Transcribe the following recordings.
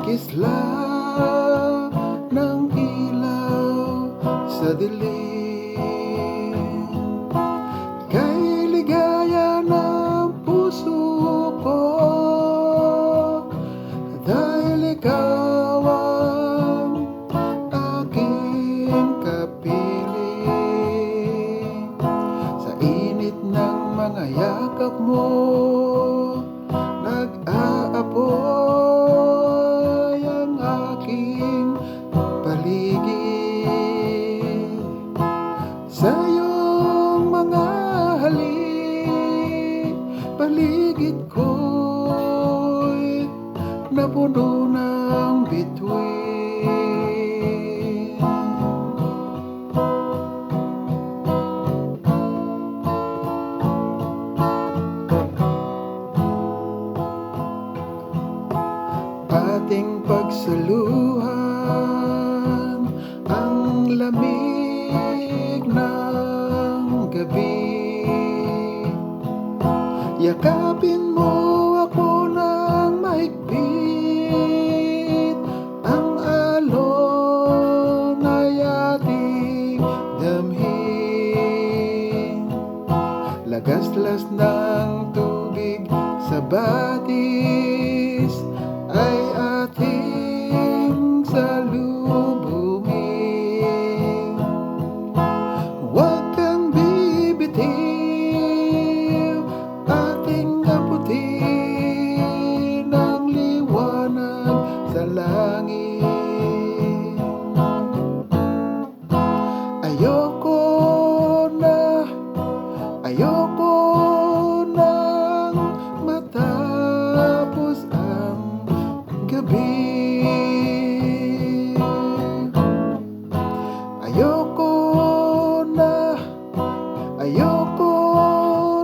Kislap ng ilaw sa dilim, kay ligaya ng puso ko, dahil ikaw ang aking kapiling. Sa init ng mga yakap mo, nag-aapoy ang aking paligid. Sa iyong mga halik, paligid ko'y napuno ng bituin. Ating pagsaluhan ang lamig ng gabi. Yakapin mo ako ng mahigpit, ang alon ay ating damhin. Lagaslas ng tubig sa batis ay ating salubungin. Huwag kang bibitiw, ating abutin ang liwanag sa langit. Ayoko nang matapos ang gabi. Ayoko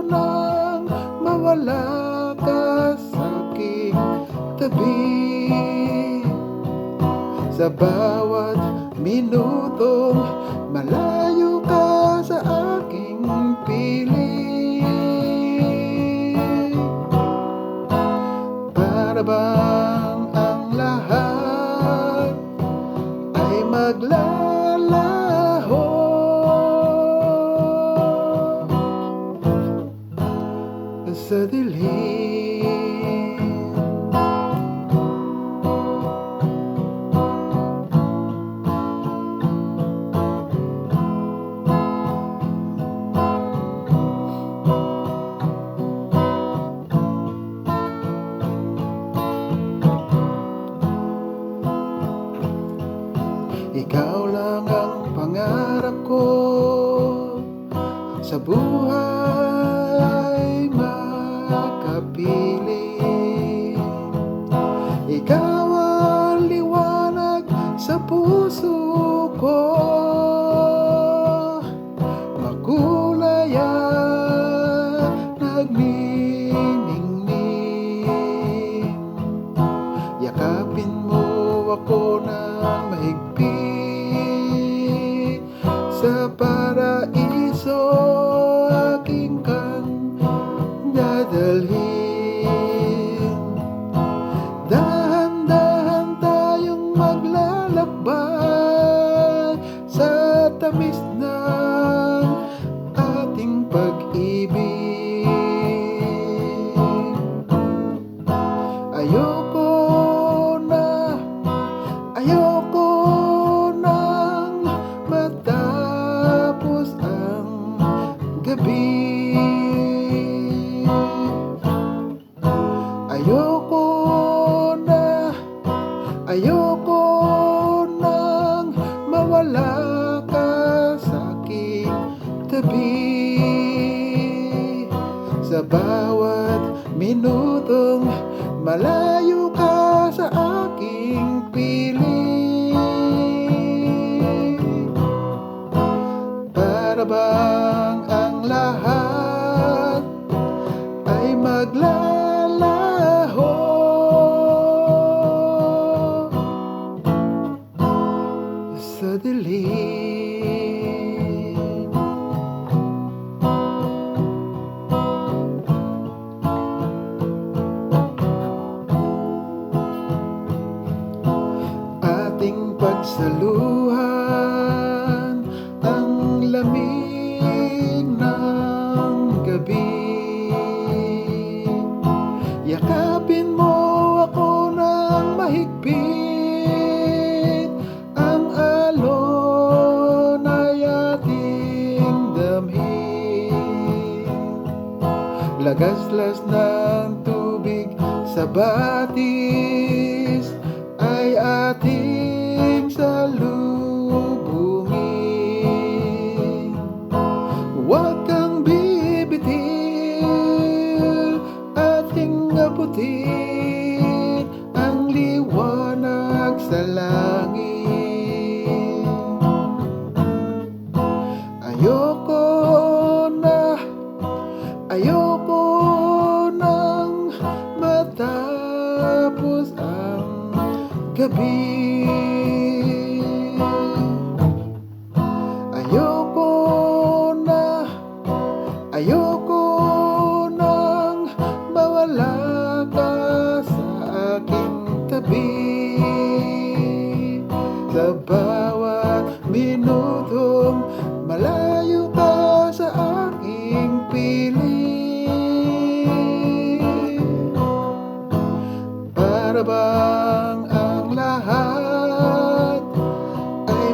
nang mawala ka sa aking tabi. Sa bawat minutong malayo ka sa aking piling, para bang ang lahat ay maglalaho sa dilim. Ikaw lang ang pangarap ko sa buhay makapiling. Ikaw ang liwanag sa puso ko, makulay at nagniningning. Yakapin mo ako ng mahigpit, sa paraiso aking kang dadalhin. Dahan-dahan tayong maglalakbay sa tamis ng ating pag-ibig. Ayoko nang matapos ang gabi. Ayoko nang mawala ka sa aking tabi. Sa bawat minutong malayo ka sa aking piling, para bang ang lahat ay maglalaho sa dilim. saluhan ang lamig ng gabi. Yakapin mo ako ng mahigpit, ang alon ay ating damhin. Lagaslas ng tubig sa batis ay ating salubungin. Huwag kang bibitil, ating abutin ang liwanag sa langit. Ayoko nang matapos ang gabi. Ayoko nang mawala ka sa aking tabi. Sa bawat minutong malayo ka sa aking piling, para bang ang lahat ay